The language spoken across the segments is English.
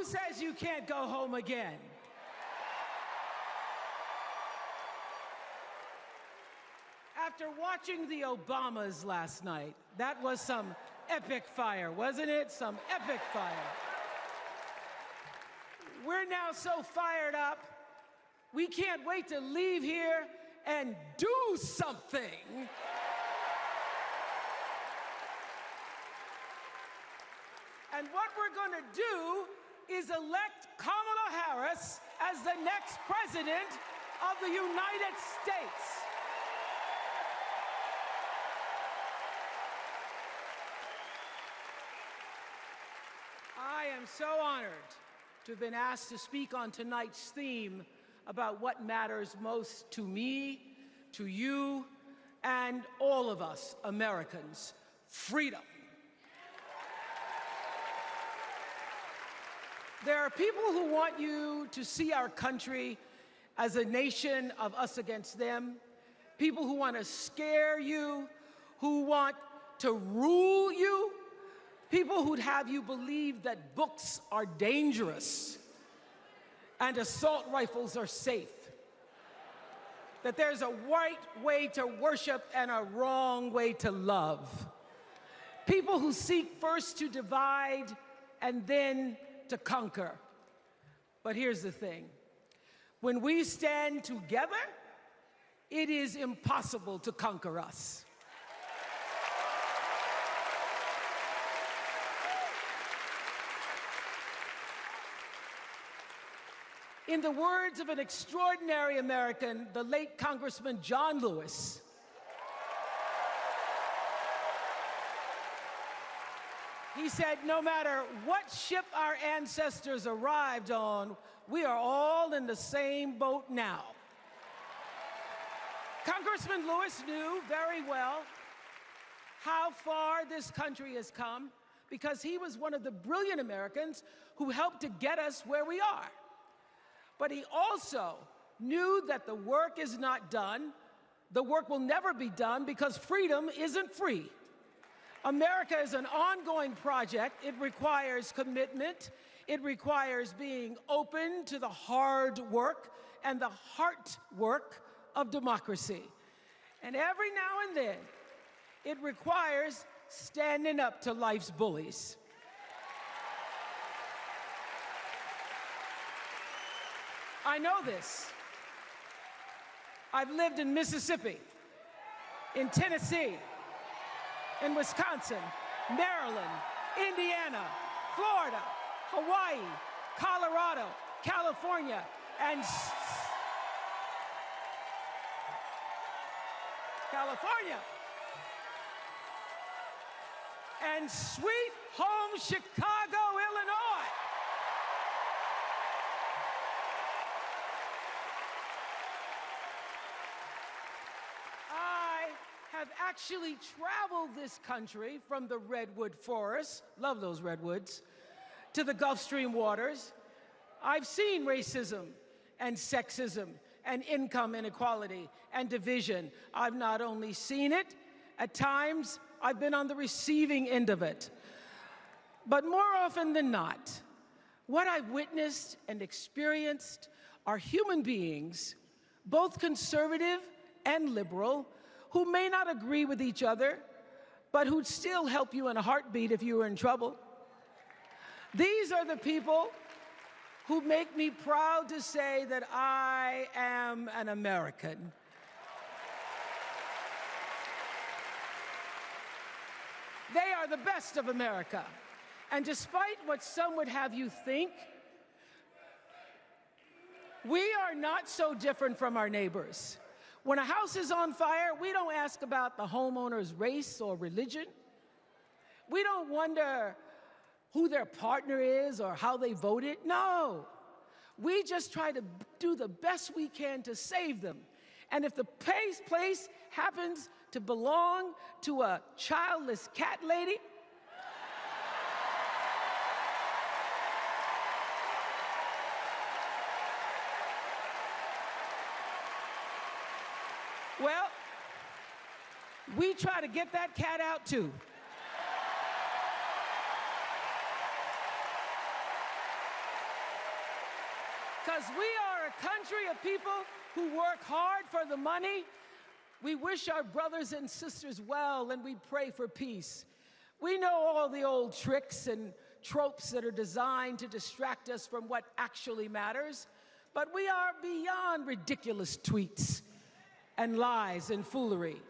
Who says you can't go home again? After watching the Obamas last night, that was some epic fire, wasn't it? Some epic fire. We're now so fired up, we can't wait to leave here and do something. And what we're going to do is elect Kamala Harris as the next president of the United States. I am so honored to have been asked to speak on tonight's theme about what matters most to me, to you, and all of us Americans: freedom. There are people who want you to see our country as a nation of us against them, people who want to scare you, who want to rule you, people who'd have you believe that books are dangerous and assault rifles are safe, that there's a right way to worship and a wrong way to love, people who seek first to divide and then to conquer. But here's the thing. When we stand together, it is impossible to conquer us. In the words of an extraordinary American, the late Congressman John Lewis, he said, no matter what ship our ancestors arrived on, we are all in the same boat now. Congressman Lewis knew very well how far this country has come because he was one of the brilliant Americans who helped to get us where we are. But he also knew that the work is not done. The work will never be done because freedom isn't free. America is an ongoing project. It requires commitment. It requires being open to the hard work and the heart work of democracy. And every now and then, it requires standing up to life's bullies. I know this. I've lived in Mississippi, in Tennessee, in Wisconsin, Maryland, Indiana, Florida, Hawaii, Colorado, California, and sweet home Chicago, Illinois. Have actually traveled this country from the redwood forests, love those redwoods, to the Gulf Stream waters. I've seen racism and sexism and income inequality and division. I've not only seen it, at times I've been on the receiving end of it. But more often than not, what I've witnessed and experienced are human beings, both conservative and liberal, who may not agree with each other, but who'd still help you in a heartbeat if you were in trouble. These are the people who make me proud to say that I am an American. They are the best of America. And despite what some would have you think, we are not so different from our neighbors. When a house is on fire, we don't ask about the homeowner's race or religion. We don't wonder who their partner is or how they voted. No. We just try to do the best we can to save them. And if the place happens to belong to a childless cat lady, well, we try to get that cat out too. because we are a country of people who work hard for the money. We wish our brothers and sisters well, and we pray for peace. We know all the old tricks and tropes that are designed to distract us from what actually matters, but we are beyond ridiculous tweets and lies and foolery.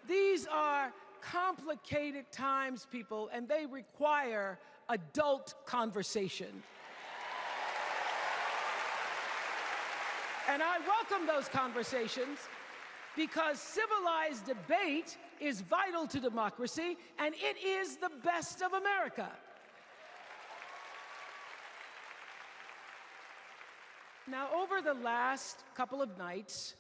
These are complicated times, people, and they require adult conversation. And I welcome those conversations because civilized debate is vital to democracy, and it is the best of America. Now, over the last couple of nights,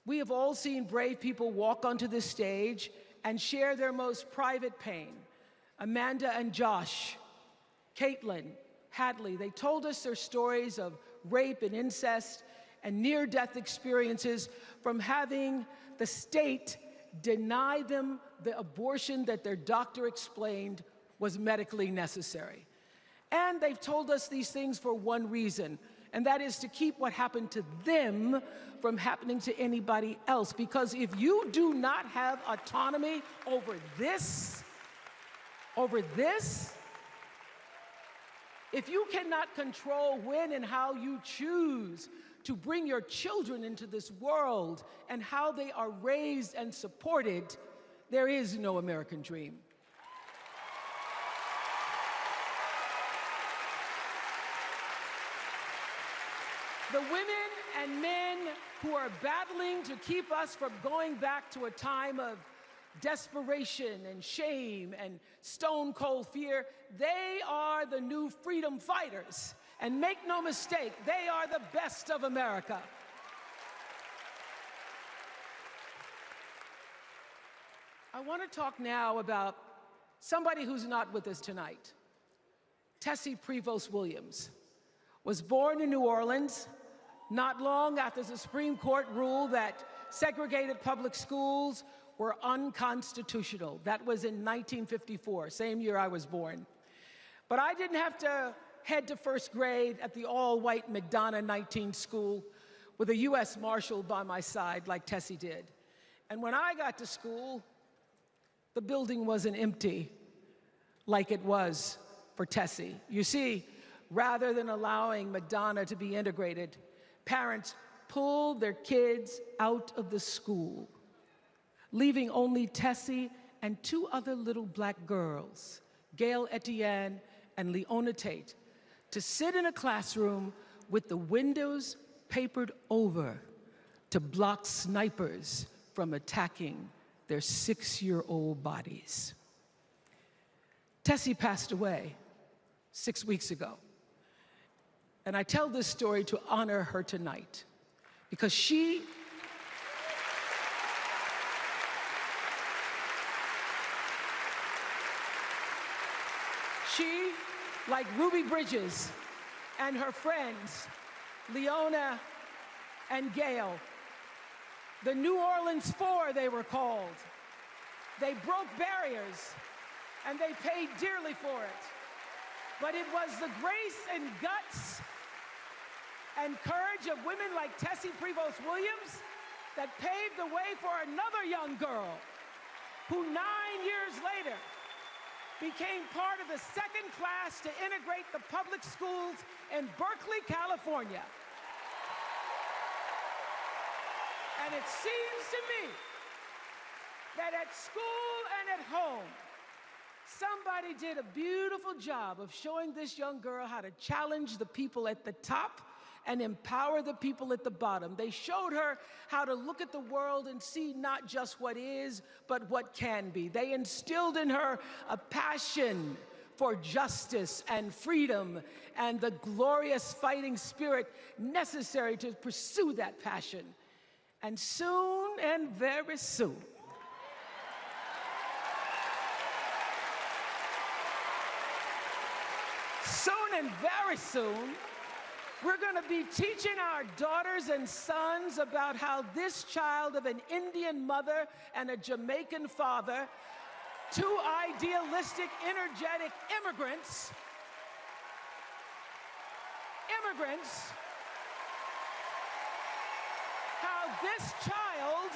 we have all seen brave people walk onto this stage and share their most private pain. Amanda and Josh, Caitlin, Hadley, they told us their stories of rape and incest and near-death experiences from having the state deny them the abortion that their doctor explained was medically necessary. And they've told us these things for one reason, and that is to keep what happened to them from happening to anybody else. Because if you do not have autonomy over this, if you cannot control when and how you choose to bring your children into this world and how they are raised and supported, there is no American dream. The women and men who are battling to keep us from going back to a time of desperation and shame and stone-cold fear, they are the new freedom fighters. And make no mistake, they are the best of America. I want to talk now about somebody who's not with us tonight. Tessie Prevost Williams was born in New Orleans not long after the Supreme Court ruled that segregated public schools were unconstitutional. That was in 1954, same year I was born. But I didn't have to head to first grade at the all-white McDonough 19 school with a U.S. Marshal by my side like Tessie did. And when I got to school, the building wasn't empty like it was for Tessie. You see, rather than allowing McDonough to be integrated, parents pulled their kids out of the school, leaving only Tessie and two other little black girls, Gail Etienne and Leona Tate, to sit in a classroom with the windows papered over to block snipers from attacking their 6-year-old bodies. Tessie passed away 6 weeks ago. And I tell this story to honor her tonight because she like Ruby Bridges and her friends, Leona and Gail, the New Orleans Four they were called. They broke barriers and they paid dearly for it. But it was the grace and guts and courage of women like Tessie Prevost Williams that paved the way for another young girl who 9 years later became part of the second class to integrate the public schools in Berkeley, California. And it seems to me that at school and at home, somebody did a beautiful job of showing this young girl how to challenge the people at the top and empower the people at the bottom. They showed her how to look at the world and see not just what is, but what can be. They instilled in her a passion for justice and freedom and the glorious fighting spirit necessary to pursue that passion. And soon, and very soon, and very soon, we're going to be teaching our daughters and sons about how this child of an Indian mother and a Jamaican father, two idealistic, energetic immigrants this child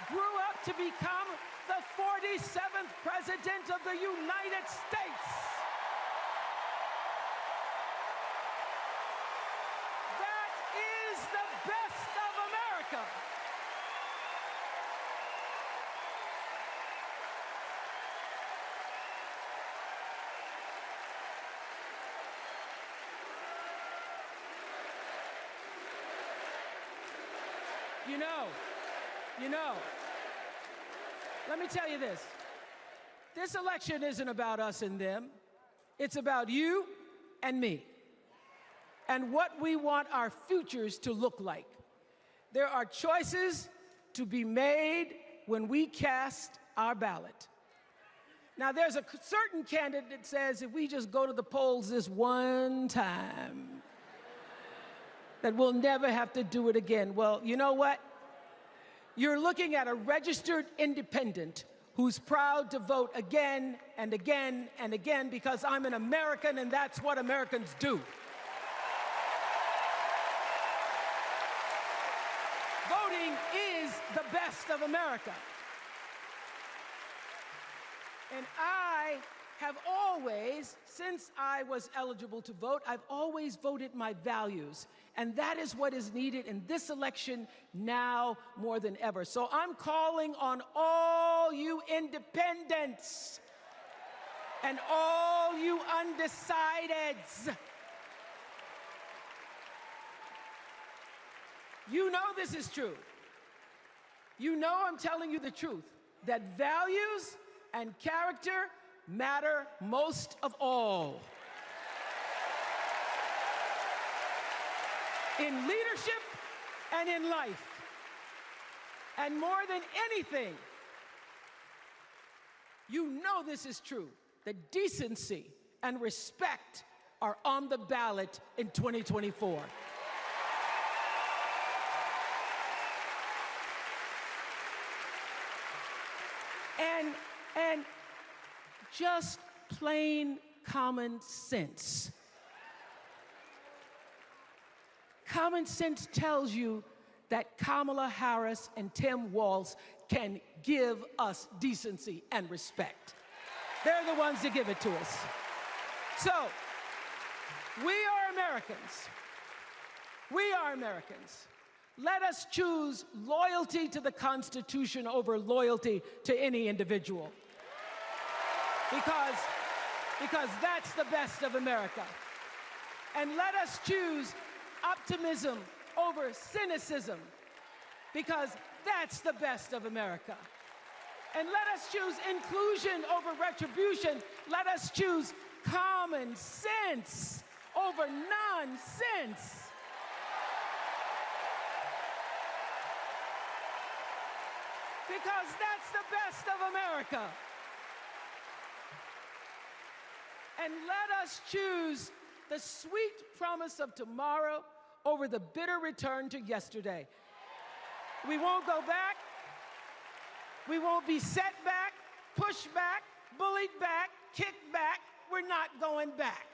grew up to become the 47th President of the United States. That is the best of America. You know, let me tell you this. This election isn't about us and them. It's about you and me and what we want our futures to look like. There are choices to be made when we cast our ballot. Now, there's a certain candidate that says if we just go to the polls this one time, that we'll never have to do it again. Well, you know what? You're looking at a registered independent who's proud to vote again and again and again because I'm an American and that's what Americans do. Voting is the best of America. And I have always, since I was eligible to vote, I've always voted my values. And that is what is needed in this election now more than ever. So I'm calling on all you independents and all you undecideds. You know this is true. You know I'm telling you the truth, that values and character matter most of all. In leadership and in life. And more than anything, you know this is true, that decency and respect are on the ballot in 2024. And just plain common sense. Common sense tells you that Kamala Harris and Tim Walz can give us decency and respect. They're the ones that give it to us. So, we are Americans. We are Americans. Let us choose loyalty to the Constitution over loyalty to any individual. Because that's the best of America. And let us choose optimism over cynicism, because that's the best of America. And let us choose inclusion over retribution. Let us choose common sense over nonsense. Because that's the best of America. And let us choose the sweet promise of tomorrow over the bitter return to yesterday. We won't go back. We won't be set back, pushed back, bullied back, kicked back. We're not going back.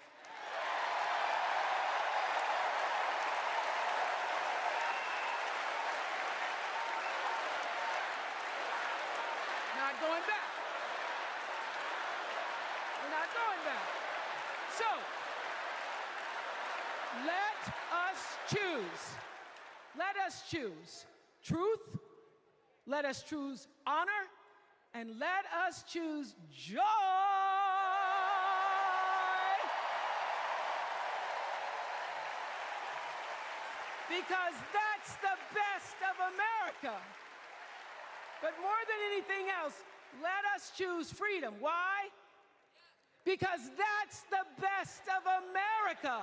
Not going back. We're not going back. So, let us choose. Let us choose truth. Let us choose honor. And let us choose joy. Because that's the best of America. But more than anything else, let us choose freedom. Why? Because that's the best of America.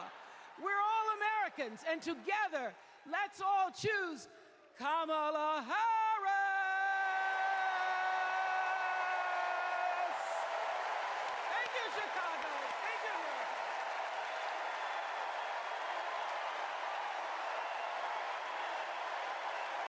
We're all Americans, and together, let's all choose Kamala Harris. Thank you, Chicago.